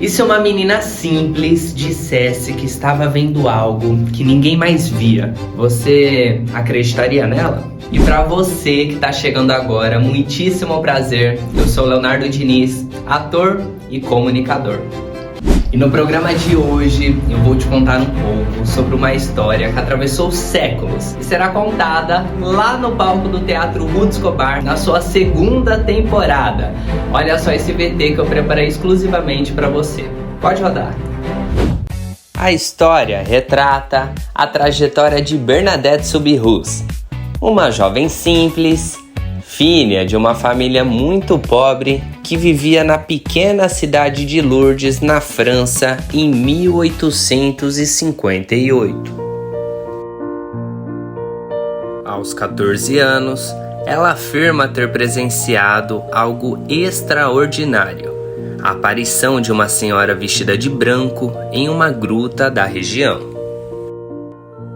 E se uma menina simples dissesse que estava vendo algo que ninguém mais via, você acreditaria nela? E para você que tá chegando agora, muitíssimo prazer. Eu sou Leonardo Diniz, ator e comunicador. E no programa de hoje eu vou te contar um pouco sobre uma história que atravessou séculos e será contada lá no palco do Teatro Ruth Escobar na sua segunda temporada. Olha só esse VT que eu preparei exclusivamente para você. Pode rodar. A história retrata a trajetória de Bernadette Soubirous, uma jovem simples, filha de uma família muito pobre que vivia na pequena cidade de Lourdes, na França, em 1858. Aos 14 anos, ela afirma ter presenciado algo extraordinário: a aparição de uma senhora vestida de branco em uma gruta da região.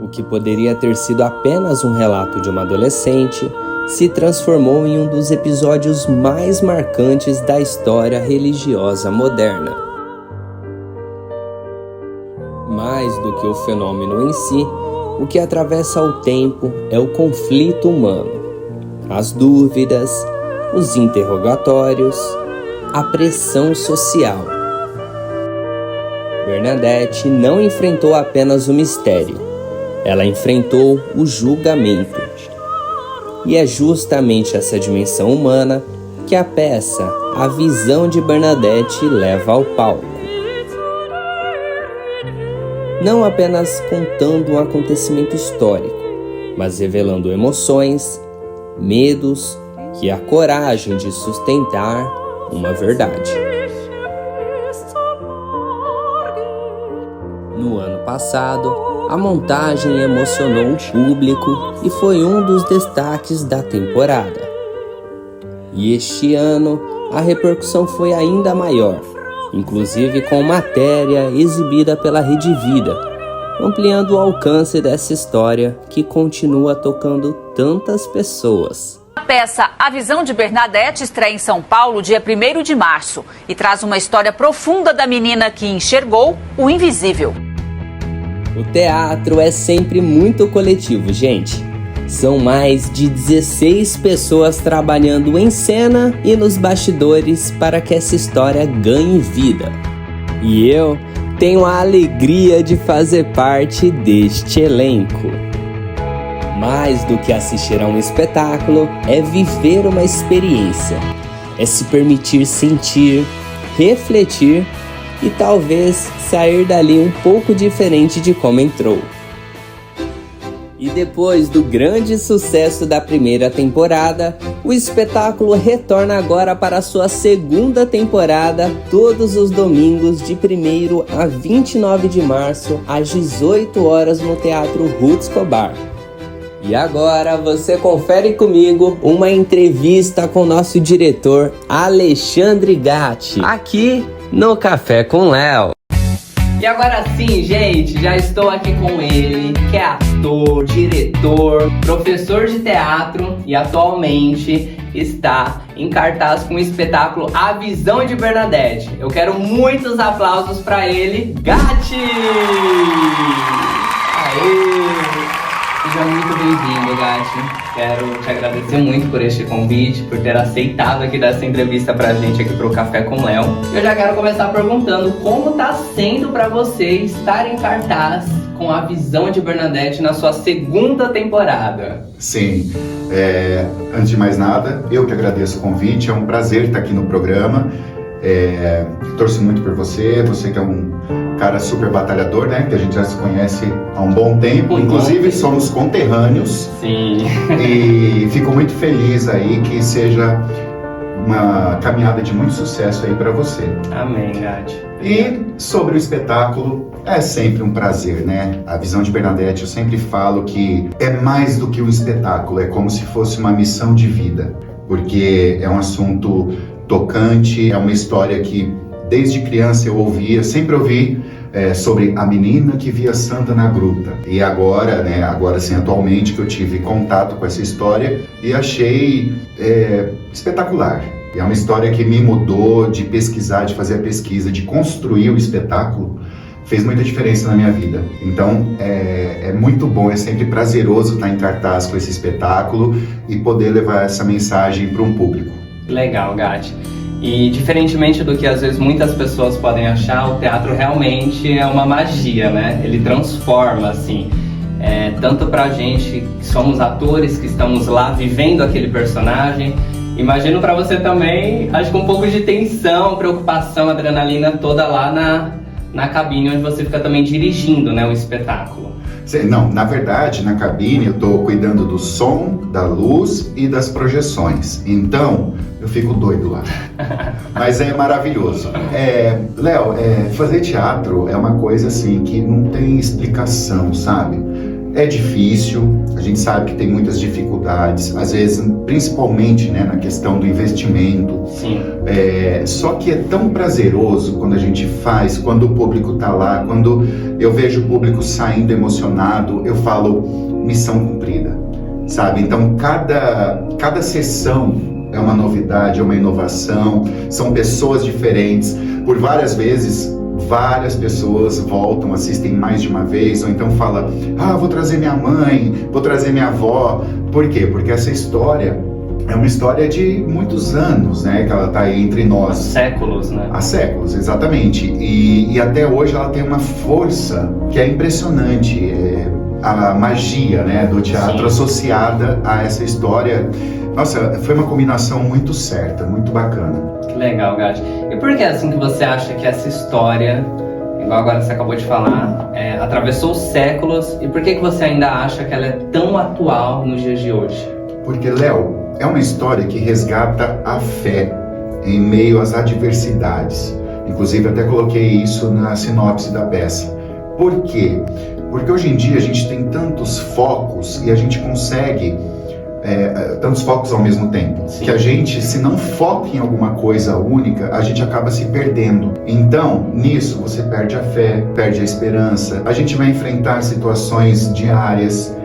O que poderia ter sido apenas um relato de uma adolescente se transformou em um dos episódios mais marcantes da história religiosa moderna. Mais do que o fenômeno em si, o que atravessa o tempo é o conflito humano, as dúvidas, os interrogatórios, a pressão social. Bernadette não enfrentou apenas o mistério, ela enfrentou o julgamento. E é justamente essa dimensão humana que a peça A Visão de Bernadette leva ao palco. Não apenas contando um acontecimento histórico, mas revelando emoções, medos e a coragem de sustentar uma verdade. No ano passado, a montagem emocionou o público e foi um dos destaques da temporada. E este ano, a repercussão foi ainda maior, inclusive com matéria exibida pela Rede Vida, ampliando o alcance dessa história que continua tocando tantas pessoas. A peça A Visão de Bernadette estreia em São Paulo dia 1º de março e traz uma história profunda da menina que enxergou o invisível. O teatro é sempre muito coletivo, gente. São mais de 16 pessoas trabalhando em cena e nos bastidores para que essa história ganhe vida. E eu tenho a alegria de fazer parte deste elenco. Mais do que assistir a um espetáculo, é viver uma experiência. É se permitir sentir, refletir e talvez sair dali um pouco diferente de como entrou. E depois do grande sucesso da primeira temporada, o espetáculo retorna agora para sua segunda temporada, todos os domingos de 1º a 29 de março, às 18 horas no Teatro Ruth Escobar. E agora você confere comigo uma entrevista com o nosso diretor Alexandre Gatti, aqui no Café com Léo. E agora sim, gente, já estou aqui com ele, que é ator, diretor, professor de teatro e atualmente está em cartaz com o espetáculo A Visão de Bernadette. Eu quero muitos aplausos para ele, Gatti! Aê! Seja muito bem-vindo, Gatti. Quero te agradecer muito por este convite, por ter aceitado aqui dar essa entrevista pra gente aqui pro Café com Léo. Eu já quero começar perguntando como tá sendo pra você estar em cartaz com A Visão de Bernadette na sua segunda temporada. Sim, antes de mais nada, eu que agradeço o convite, é um prazer estar aqui no programa. Torço muito por você que é um cara super batalhador, né? Que a gente já se conhece há um bom tempo, inclusive somos conterrâneos. Sim. E fico muito feliz aí que seja uma caminhada de muito sucesso aí para você. Amém, Gatti. E sobre o espetáculo, é sempre um prazer, né? A Visão de Bernadette, eu sempre falo que é mais do que um espetáculo, é como se fosse uma missão de vida, porque é um assunto tocante, é uma história que desde criança eu ouvia, sempre ouvi sobre a menina que via Santa na gruta. E agora, né, sim, atualmente que eu tive contato com essa história e achei espetacular. E é uma história que me mudou de pesquisar, de fazer a pesquisa, de construir o espetáculo. Fez muita diferença na minha vida. Então, é muito bom, é sempre prazeroso estar em cartaz com esse espetáculo e poder levar essa mensagem para um público. Legal, Gatti. E diferentemente do que às vezes muitas pessoas podem achar, o teatro realmente é uma magia, né? Ele transforma, assim, tanto pra gente que somos atores, que estamos lá vivendo aquele personagem. Imagino pra você também, acho que um pouco de tensão, preocupação, adrenalina toda lá na cabine, onde você fica também dirigindo, né, o espetáculo. Não, na verdade, na cabine eu estou cuidando do som, da luz e das projeções. Então, eu fico doido lá. Mas é maravilhoso. Léo, fazer teatro é uma coisa assim que não tem explicação, sabe? É difícil, a gente sabe que tem muitas dificuldades, às vezes, principalmente, né, na questão do investimento. Sim. Só que é tão prazeroso quando a gente faz, quando o público tá lá, quando eu vejo o público saindo emocionado, eu falo, missão cumprida, sabe? Então, cada sessão é uma novidade, é uma inovação, são pessoas diferentes, por várias vezes. Várias pessoas voltam, assistem mais de uma vez, ou então fala, vou trazer minha mãe, vou trazer minha avó. Por quê? Porque essa história é uma história de muitos anos, né? Que ela está aí entre nós. Há séculos, né? Há séculos, exatamente. E até hoje ela tem uma força que é impressionante. A magia, né, do teatro, sim, associada a essa história. Nossa, foi uma combinação muito certa, muito bacana. Que legal, Gatti. E por que é assim que você acha que essa história, igual agora você acabou de falar, atravessou séculos, e por que você ainda acha que ela é tão atual nos dias de hoje? Porque, Léo, é uma história que resgata a fé em meio às adversidades. Inclusive, até coloquei isso na sinopse da peça. Por quê? Porque hoje em dia a gente tem tantos focos e a gente consegue tantos focos ao mesmo tempo, sim, que a gente, se não foca em alguma coisa única, a gente acaba se perdendo. Então, nisso, você perde a fé, perde a esperança. A gente vai enfrentar situações diárias,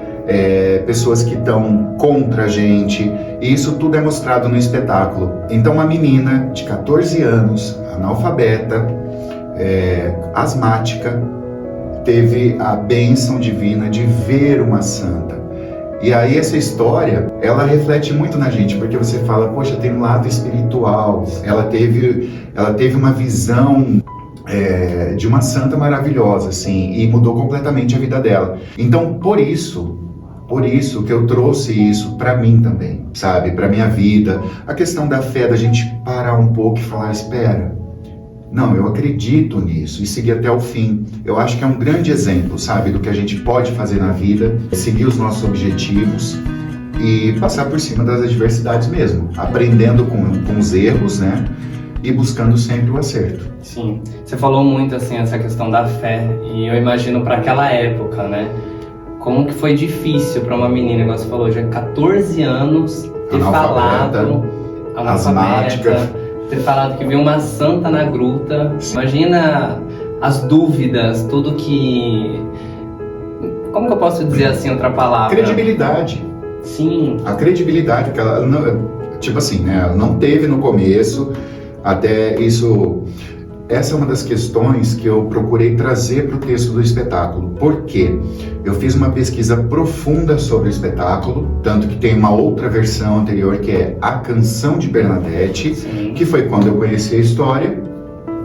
pessoas que estão contra a gente, e isso tudo é mostrado no espetáculo. Então, uma menina de 14 anos, analfabeta, asmática, teve a bênção divina de ver uma santa. E aí essa história, ela reflete muito na gente, porque você fala, poxa, tem um lado espiritual. Ela teve uma visão de uma santa maravilhosa, assim, e mudou completamente a vida dela. Então, por isso que eu trouxe isso para mim também, sabe? Para minha vida. A questão da fé, da gente parar um pouco e falar, espera, não, eu acredito nisso, e seguir até o fim. Eu acho que é um grande exemplo, sabe, do que a gente pode fazer na vida, seguir os nossos objetivos e passar por cima das adversidades mesmo, aprendendo com os erros, né, e buscando sempre o acerto. Sim, você falou muito, assim, essa questão da fé, e eu imagino para aquela época, né, como que foi difícil para uma menina, igual você falou, já 14 anos, ter falado, asmática, ter falado que viu uma santa na gruta. Imagina as dúvidas, tudo que... Como que eu posso dizer assim outra palavra? Credibilidade. Sim. A credibilidade que ela não, tipo assim, né, ela não teve no começo, até isso... Essa é uma das questões que eu procurei trazer para o texto do espetáculo. Por quê? Eu fiz uma pesquisa profunda sobre o espetáculo, tanto que tem uma outra versão anterior que é A Canção de Bernadette, sim, que foi quando eu conheci a história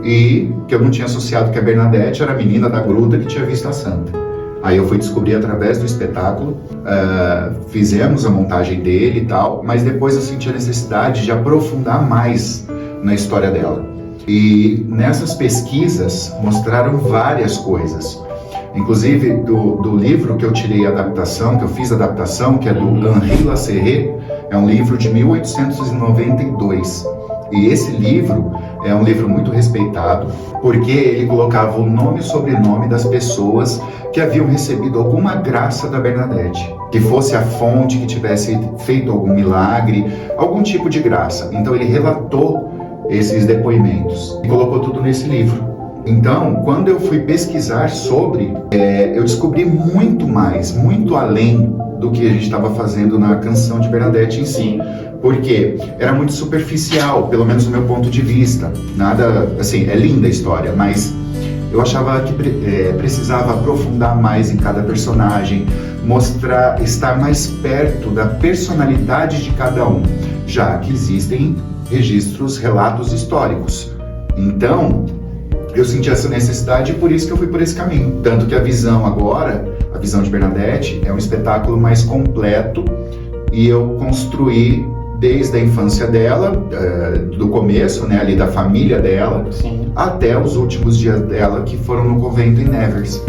e que eu não tinha associado que a Bernadette era a menina da gruta que tinha visto a santa. Aí eu fui descobrir através do espetáculo, fizemos a montagem dele e tal, mas depois eu senti a necessidade de aprofundar mais na história dela. E nessas pesquisas mostraram várias coisas. Inclusive do livro que eu tirei a adaptação, que eu fiz a adaptação, que é do Henri Lasserret, é um livro de 1892. E esse livro é um livro muito respeitado, porque ele colocava o nome e sobrenome das pessoas que haviam recebido alguma graça da Bernadette, que fosse a fonte, que tivesse feito algum milagre, algum tipo de graça. Então ele relatou esses depoimentos e colocou tudo nesse livro. Então, quando eu fui pesquisar sobre, eu descobri muito mais, muito além do que a gente estava fazendo na canção de Bernadette em si. Porque era muito superficial, pelo menos do meu ponto de vista. Nada, assim, é linda a história, mas eu achava que precisava aprofundar mais em cada personagem, mostrar, estar mais perto da personalidade de cada um, já que existem registros, relatos históricos. Então, eu senti essa necessidade e por isso que eu fui por esse caminho. Tanto que a visão agora, a visão de Bernadette, é um espetáculo mais completo e eu construí desde a infância dela, do começo, né, ali da família dela, Sim. até os últimos dias dela, que foram no convento em Nevers.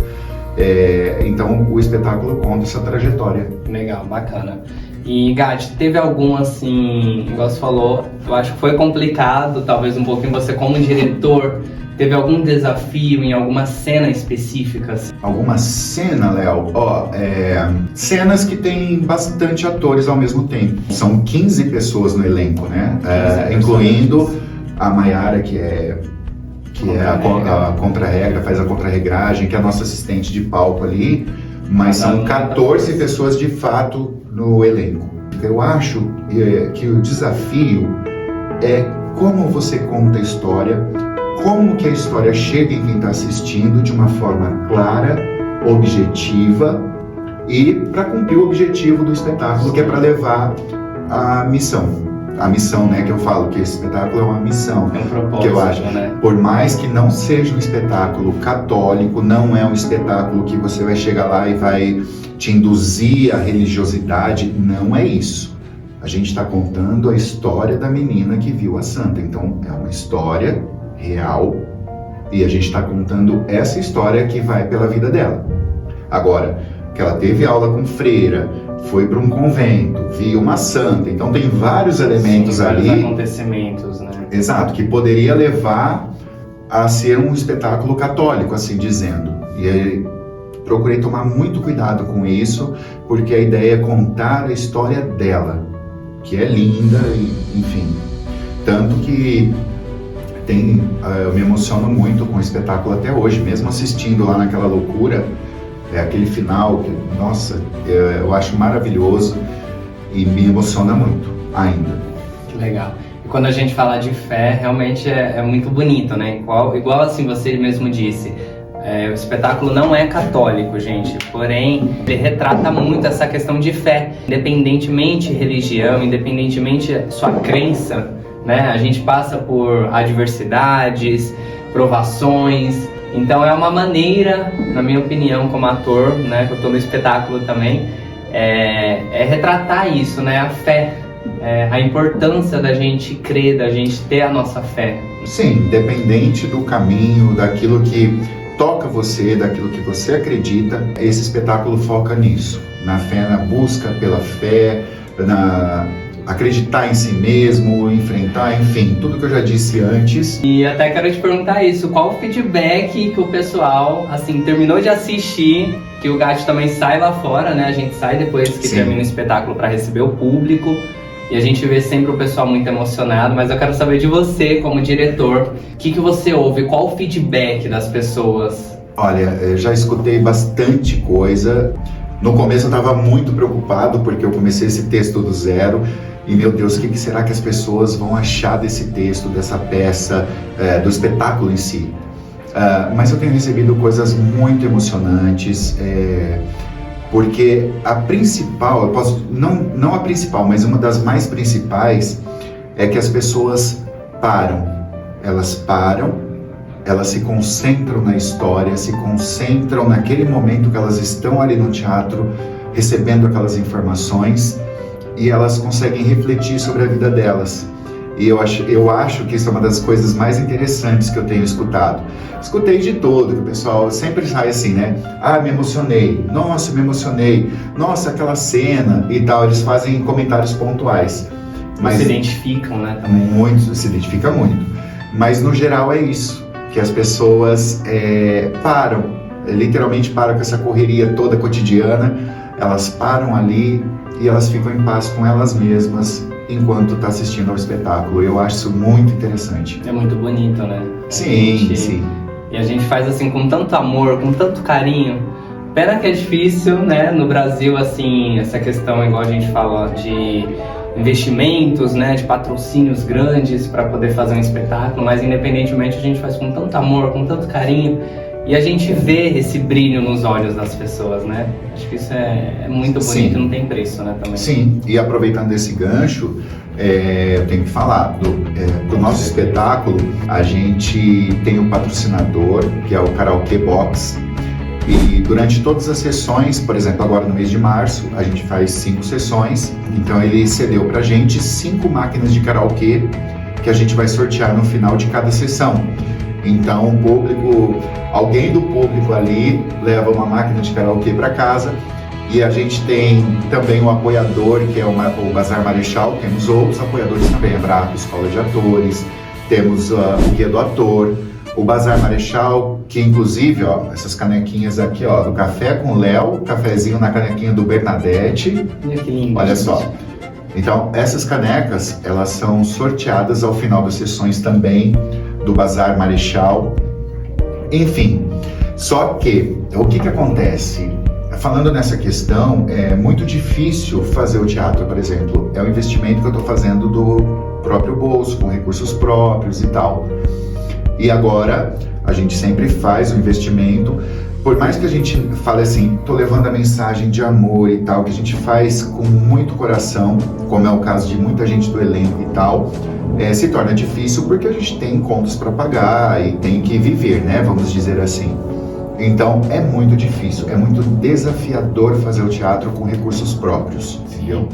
Então o espetáculo conta essa trajetória. Legal, bacana. E Gatti, teve algum assim, igual você falou, eu acho que foi complicado, talvez um pouquinho você como diretor, teve algum desafio em alguma cena específica? Assim? Alguma cena, Léo? Cenas que tem bastante atores ao mesmo tempo. São 15 pessoas no elenco, né? Incluindo a Maiara, que é a contra-regra, faz a contra-regragem, que é a nossa assistente de palco ali, mas são 14 pessoas de fato no elenco. Eu acho que o desafio é como você conta a história, como que a história chega em quem está assistindo de uma forma clara, objetiva e para cumprir o objetivo do espetáculo, que é para levar a missão. A missão, né, que eu falo que esse espetáculo é uma missão. É um propósito, que eu acho, né? Por mais que não seja um espetáculo católico, não é um espetáculo que você vai chegar lá e vai te induzir à religiosidade, não é isso. A gente está contando a história da menina que viu a santa, então é uma história real e a gente está contando essa história que vai pela vida dela. Agora, que ela teve aula com freira, foi para um convento, viu uma santa, então tem vários elementos ali. Vários acontecimentos, né? Exato, que poderia levar a ser um espetáculo católico, assim dizendo. E aí, procurei tomar muito cuidado com isso, porque a ideia é contar a história dela, que é linda, e, enfim. Tanto que eu me emociono muito com o espetáculo até hoje, mesmo assistindo lá naquela loucura, aquele final, que, nossa, eu acho maravilhoso e me emociona muito ainda. Que legal. E quando a gente fala de fé, realmente é muito bonito, né? Igual assim você mesmo disse, o espetáculo não é católico, gente, porém ele retrata muito essa questão de fé, independentemente religião, independentemente sua crença, né? A gente passa por adversidades, provações, então é uma maneira, na minha opinião, como ator, né, que eu estou no espetáculo também, é retratar isso, né, a fé, a importância da gente crer, da gente ter a nossa fé. Sim, independente do caminho, daquilo que toca você, daquilo que você acredita, esse espetáculo foca nisso, na fé, na busca pela fé, na acreditar em si mesmo, enfrentar, enfim, tudo que eu já disse antes. E até quero te perguntar isso, qual o feedback que o pessoal, assim, terminou de assistir, que o Gatti também sai lá fora, né? A gente sai depois que termina o espetáculo para receber o público e a gente vê sempre o pessoal muito emocionado, mas eu quero saber de você, como diretor, o que você ouve, qual o feedback das pessoas? Olha, eu já escutei bastante coisa. No começo eu estava muito preocupado porque eu comecei esse texto do zero. E, meu Deus, o que será que as pessoas vão achar desse texto, dessa peça, do espetáculo em si? Mas eu tenho recebido coisas muito emocionantes, porque a principal, não a principal, mas uma das mais principais, é que as pessoas param. Elas se concentram na história, se concentram naquele momento que elas estão ali no teatro, recebendo aquelas informações, e elas conseguem refletir sobre a vida delas. E eu acho que isso é uma das coisas mais interessantes que eu tenho escutado. Escutei de tudo, que o pessoal sempre sai assim, né? Me emocionei. Nossa, me emocionei. Nossa, aquela cena e tal. Eles fazem comentários pontuais. Mas se identificam, né? Também. Se identifica muito. Mas no geral é isso, que as pessoas literalmente param com essa correria toda cotidiana. Elas param ali e elas ficam em paz com elas mesmas enquanto está assistindo ao espetáculo. Eu acho isso muito interessante. É muito bonito, né? Sim, sim. E a gente faz assim com tanto amor, com tanto carinho. Pena que é difícil, né? No Brasil, assim, essa questão, igual a gente fala, de investimentos, né? De patrocínios grandes para poder fazer um espetáculo, mas independentemente a gente faz com tanto amor, com tanto carinho. E a gente vê esse brilho nos olhos das pessoas, né? Acho que isso é muito bonito, não tem preço, né? Também. Sim, e aproveitando esse gancho, eu tenho que falar, do nosso espetáculo, a gente tem um patrocinador, que é o Karaokê Box, e durante todas as sessões, por exemplo, agora no mês de março, a gente faz 5 sessões, então ele cedeu pra gente 5 máquinas de karaokê que a gente vai sortear no final de cada sessão. Então o público, alguém do público ali leva uma máquina de karaokê para casa, e a gente tem também um apoiador, que é o Bazar Marechal. Temos outros apoiadores também, a Brap, Escola de Atores, temos o Guia do Ator, o Bazar Marechal, que inclusive, ó, essas canequinhas aqui, ó, do Café com Léo, cafezinho na canequinha do Bernadette. Que lindo. Olha só. Então, essas canecas, elas são sorteadas ao final das sessões também do Bazar Marechal. Enfim, só que, o que acontece? Falando nessa questão, é muito difícil fazer o teatro, por exemplo. É um investimento que eu estou fazendo do próprio bolso, com recursos próprios e tal. E agora, a gente sempre faz o investimento, por mais que a gente fale assim, tô levando a mensagem de amor e tal, que a gente faz com muito coração, como é o caso de muita gente do elenco e tal, se torna difícil porque a gente tem contas para pagar e tem que viver, né? Vamos dizer assim. Então é muito difícil, é muito desafiador fazer o teatro com recursos próprios, entendeu?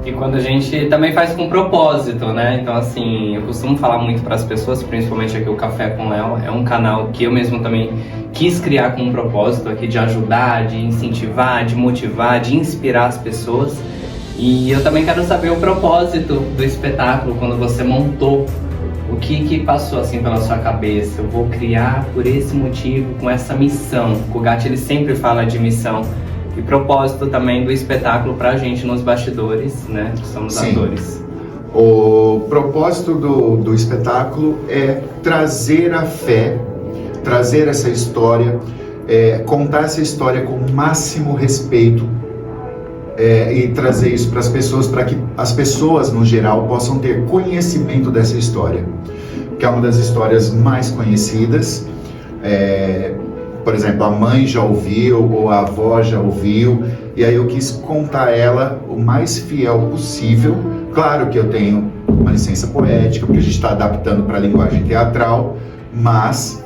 E quando a gente também faz com propósito, né? Então, assim, eu costumo falar muito para as pessoas, principalmente aqui o Café com Léo, é um canal que eu mesmo também quis criar com um propósito aqui de ajudar, de incentivar, de motivar, de inspirar as pessoas. E eu também quero saber o propósito do espetáculo, quando você montou, o que passou assim pela sua cabeça? Eu vou criar por esse motivo, com essa missão. O Gatti, ele sempre fala de missão. E propósito também do espetáculo pra gente nos bastidores, né? Que somos atores. O propósito do espetáculo é trazer a fé, trazer essa história, contar essa história com o máximo respeito, e trazer isso para as pessoas, para que as pessoas, no geral, possam ter conhecimento dessa história, que é uma das histórias mais conhecidas. Por exemplo, a mãe já ouviu, ou a avó já ouviu, e aí eu quis contar ela o mais fiel possível. Claro que eu tenho uma licença poética, porque a gente está adaptando para a linguagem teatral, mas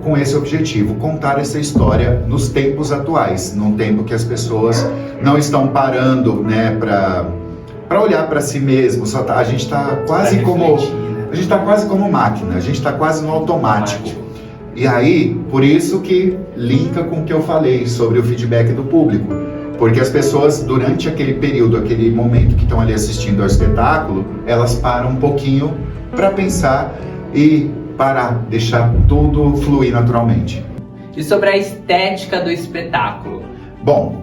com esse objetivo, contar essa história nos tempos atuais, num tempo que as pessoas não estão parando, né, para olhar para si mesmo. A gente está quase como máquina, a gente está quase no automático. E aí, por isso que linka com o que eu falei sobre o feedback do público. Porque as pessoas, durante aquele período, aquele momento que estão ali assistindo ao espetáculo, elas param um pouquinho para pensar e parar, deixar tudo fluir naturalmente. E sobre a estética do espetáculo? Bom,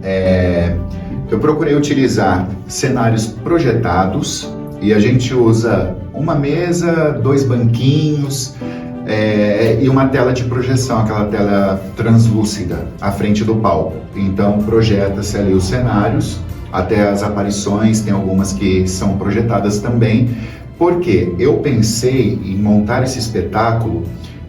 eu procurei utilizar cenários projetados, e a gente usa uma mesa, 2 banquinhos, e uma tela de projeção, aquela tela translúcida à frente do palco. Então projeta-se ali os cenários, até as aparições, tem algumas que são projetadas também, porque eu pensei em montar esse espetáculo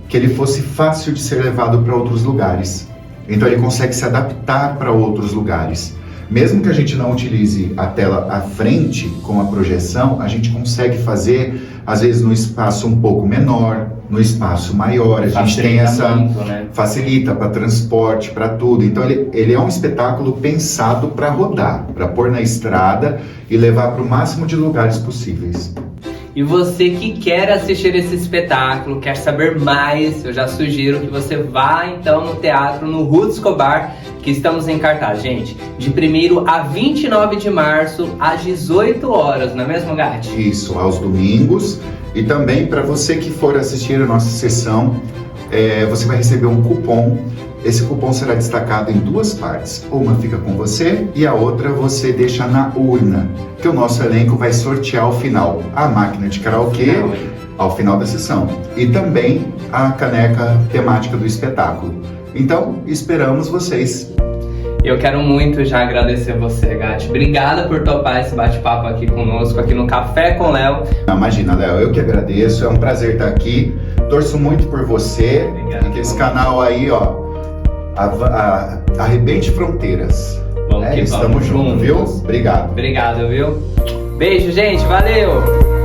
que ele fosse fácil de ser levado para outros lugares. Então ele consegue se adaptar para outros lugares. Mesmo que a gente não utilize a tela à frente com a projeção, a gente consegue fazer, às vezes, no espaço um pouco menor, no espaço maior. A gente tem essa... né? Facilita para transporte, para tudo. Então ele é um espetáculo pensado para rodar, para pôr na estrada e levar para o máximo de lugares possíveis. E você que quer assistir esse espetáculo, quer saber mais, eu já sugiro que você vá então no teatro, no Ruth Escobar, que estamos em cartaz, gente, de 1º a 29 de março, às 18 horas, não é mesmo, Gatti? Isso, aos domingos. E também para você que for assistir a nossa sessão, você vai receber um cupom. Esse cupom será destacado em 2 partes. Uma fica com você e a outra você deixa na urna, que o nosso elenco vai sortear ao final a máquina de karaokê ao final da sessão. E também a caneca temática do espetáculo. Então, esperamos vocês. Eu quero muito já agradecer você, Gatti. Obrigada por topar esse bate-papo aqui conosco, aqui no Café com Léo. Imagina, Léo, eu que agradeço. É um prazer estar aqui. Torço muito por você. Obrigado. E que esse canal aí, ó, arrebente fronteiras. Vamos que estamos juntos, viu? Obrigado. Obrigado, viu? Beijo, gente. Valeu!